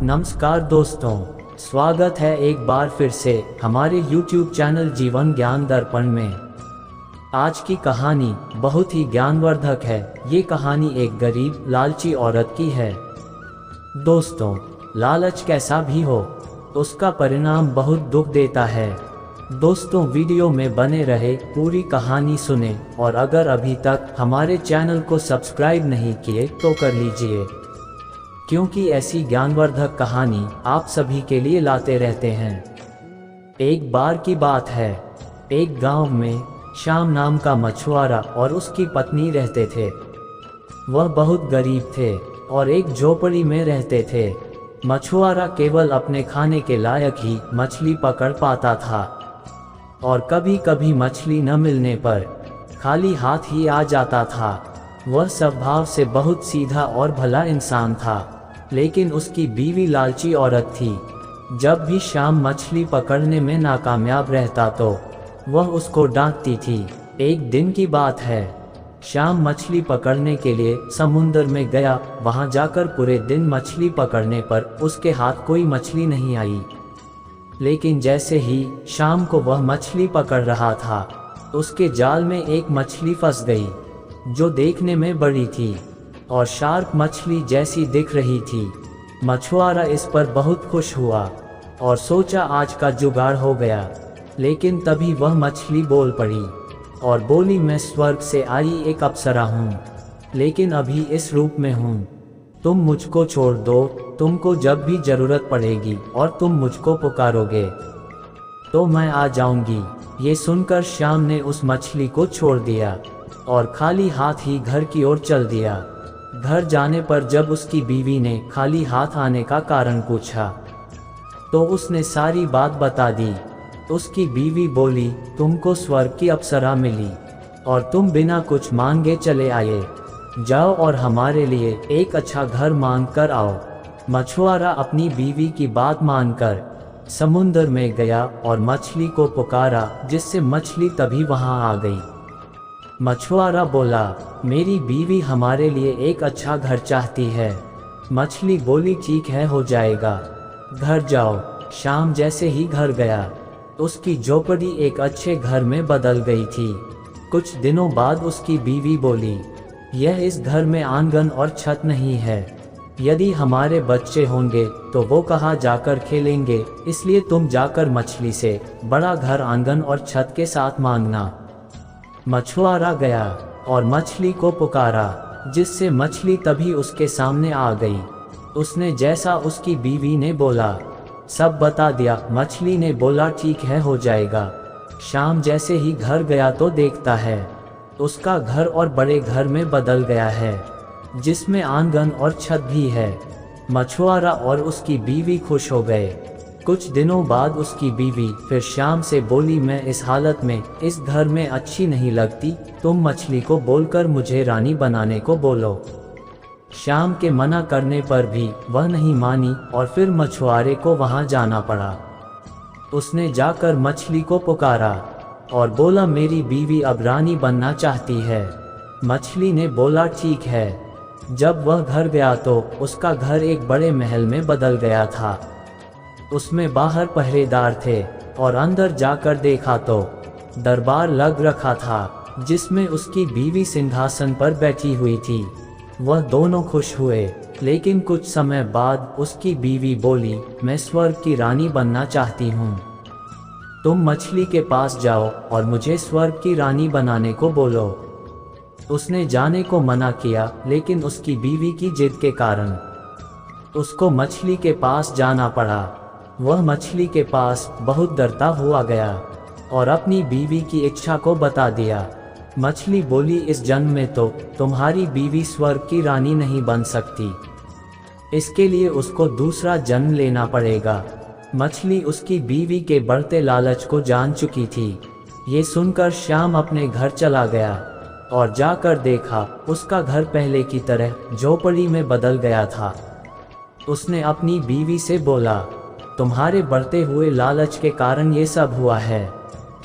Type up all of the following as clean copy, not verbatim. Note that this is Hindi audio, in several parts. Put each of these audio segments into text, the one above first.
नमस्कार दोस्तों, स्वागत है एक बार फिर से हमारे YouTube चैनल जीवन ज्ञान दर्पण में। आज की कहानी बहुत ही ज्ञानवर्धक है। ये कहानी एक गरीब लालची औरत की है। दोस्तों, लालच कैसा भी हो, उसका परिणाम बहुत दुख देता है। दोस्तों, वीडियो में बने रहे, पूरी कहानी सुने और अगर अभी तक हमारे चैनल को सब्सक्राइब नहीं किए तो कर लीजिए, क्योंकि ऐसी ज्ञानवर्धक कहानी आप सभी के लिए लाते रहते हैं। एक बार की बात है, एक गांव में श्याम नाम का मछुआरा और उसकी पत्नी रहते थे। वह बहुत गरीब थे और एक झोपड़ी में रहते थे। मछुआरा केवल अपने खाने के लायक ही मछली पकड़ पाता था और कभी कभी मछली न मिलने पर खाली हाथ ही आ जाता था। वह स्वभाव से बहुत सीधा और भला इंसान था, लेकिन उसकी बीवी लालची औरत थी। जब भी श्याम मछली पकड़ने में नाकामयाब रहता तो वह उसको डांटती थी। एक दिन की बात है, श्याम मछली पकड़ने के लिए समुद्र में गया। वहां जाकर पूरे दिन मछली पकड़ने पर उसके हाथ कोई मछली नहीं आई, लेकिन जैसे ही शाम को वह मछली पकड़ रहा था, उसके जाल में एक मछली फंस गई, जो देखने में बड़ी थी और शार्क मछली जैसी दिख रही थी। मछुआरा इस पर बहुत खुश हुआ और सोचा आज का जुगाड़ हो गया। लेकिन तभी वह मछली बोल पड़ी और बोली, मैं स्वर्ग से आई एक अप्सरा हूँ, लेकिन अभी इस रूप में हूँ। तुम मुझको छोड़ दो, तुमको जब भी जरूरत पड़ेगी और तुम मुझको पुकारोगे तो मैं आ जाऊंगी। ये सुनकर श्याम ने उस मछली को छोड़ दिया और खाली हाथ ही घर की ओर चल दिया। घर जाने पर जब उसकी बीवी ने खाली हाथ आने का कारण पूछा तो उसने सारी बात बता दी। उसकी बीवी बोली, तुमको स्वर्ग की अप्सरा मिली और तुम बिना कुछ मांगे चले आए। जाओ और हमारे लिए एक अच्छा घर मांग कर आओ। मछुआरा अपनी बीवी की बात मानकर समुद्र में गया और मछली को पुकारा, जिससे मछली तभी वहां आ गई। मछुआरा बोला, मेरी बीवी हमारे लिए एक अच्छा घर चाहती है। मछली बोली, ठीक है, हो जाएगा, घर जाओ। शाम जैसे ही घर गया, उसकी झोपड़ी एक अच्छे घर में बदल गई थी। कुछ दिनों बाद उसकी बीवी बोली, यह इस घर में आंगन और छत नहीं है। यदि हमारे बच्चे होंगे तो वो कहाँ जाकर खेलेंगे, इसलिए तुम जाकर मछली से बड़ा घर आंगन और छत के साथ मांगना। मछुआरा गया और मछली को पुकारा, जिससे मछली तभी उसके सामने आ गई। उसने जैसा उसकी बीवी ने बोला सब बता दिया। मछली ने बोला, ठीक है, हो जाएगा। शाम जैसे ही घर गया तो देखता है उसका घर और बड़े घर में बदल गया है, जिसमें आंगन और छत भी है। मछुआरा और उसकी बीवी खुश हो गए। कुछ दिनों बाद उसकी बीवी फिर शाम से बोली, मैं इस हालत में इस घर में अच्छी नहीं लगती, तुम मछली को बोलकर मुझे रानी बनाने को बोलो। शाम के मना करने पर भी वह नहीं मानी और फिर मछुआरे को वहां जाना पड़ा। उसने जाकर मछली को पुकारा और बोला, मेरी बीवी अब रानी बनना चाहती है। मछली ने बोला, ठीक है। जब वह घर गया तो उसका घर एक बड़े महल में बदल गया था। उसमें बाहर पहरेदार थे और अंदर जाकर देखा तो दरबार लग रखा था, जिसमें उसकी बीवी सिंहासन पर बैठी हुई थी। वह दोनों खुश हुए, लेकिन कुछ समय बाद उसकी बीवी बोली, मैं स्वर्ग की रानी बनना चाहती हूँ। तुम मछली के पास जाओ और मुझे स्वर्ग की रानी बनाने को बोलो। उसने जाने को मना किया, लेकिन उसकी बीवी की जिद के कारण उसको मछली के पास जाना पड़ा। वह मछली के पास बहुत डरता हुआ गया और अपनी बीवी की इच्छा को बता दिया। मछली बोली, इस जन्म में तो तुम्हारी बीवी स्वर्ग की रानी नहीं बन सकती, इसके लिए उसको दूसरा जन्म लेना पड़ेगा। मछली उसकी बीवी के बढ़ते लालच को जान चुकी थी। ये सुनकर श्याम अपने घर चला गया और जाकर देखा उसका घर पहले की तरह झोपड़ी में बदल गया था। उसने अपनी बीवी से बोला, तुम्हारे बढ़ते हुए लालच के कारण ये सब हुआ है।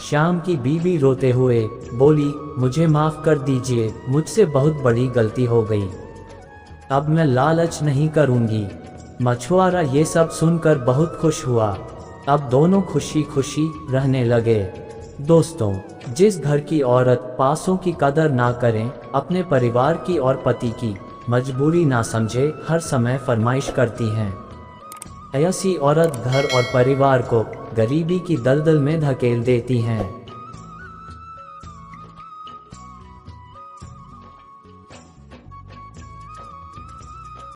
श्याम की बीवी रोते हुए बोली, मुझे माफ़ कर दीजिए, मुझसे बहुत बड़ी गलती हो गई। अब मैं लालच नहीं करूंगी। मछुआरा ये सब सुनकर बहुत खुश हुआ। अब दोनों खुशी खुशी रहने लगे। दोस्तों, जिस घर की औरत पैसों की कदर ना करें, अपने परिवार की और पति की मजबूरी ना समझे, हर समय फरमाइश करती हैं, ऐसी औरत घर और परिवार को गरीबी की दलदल में धकेल देती हैं।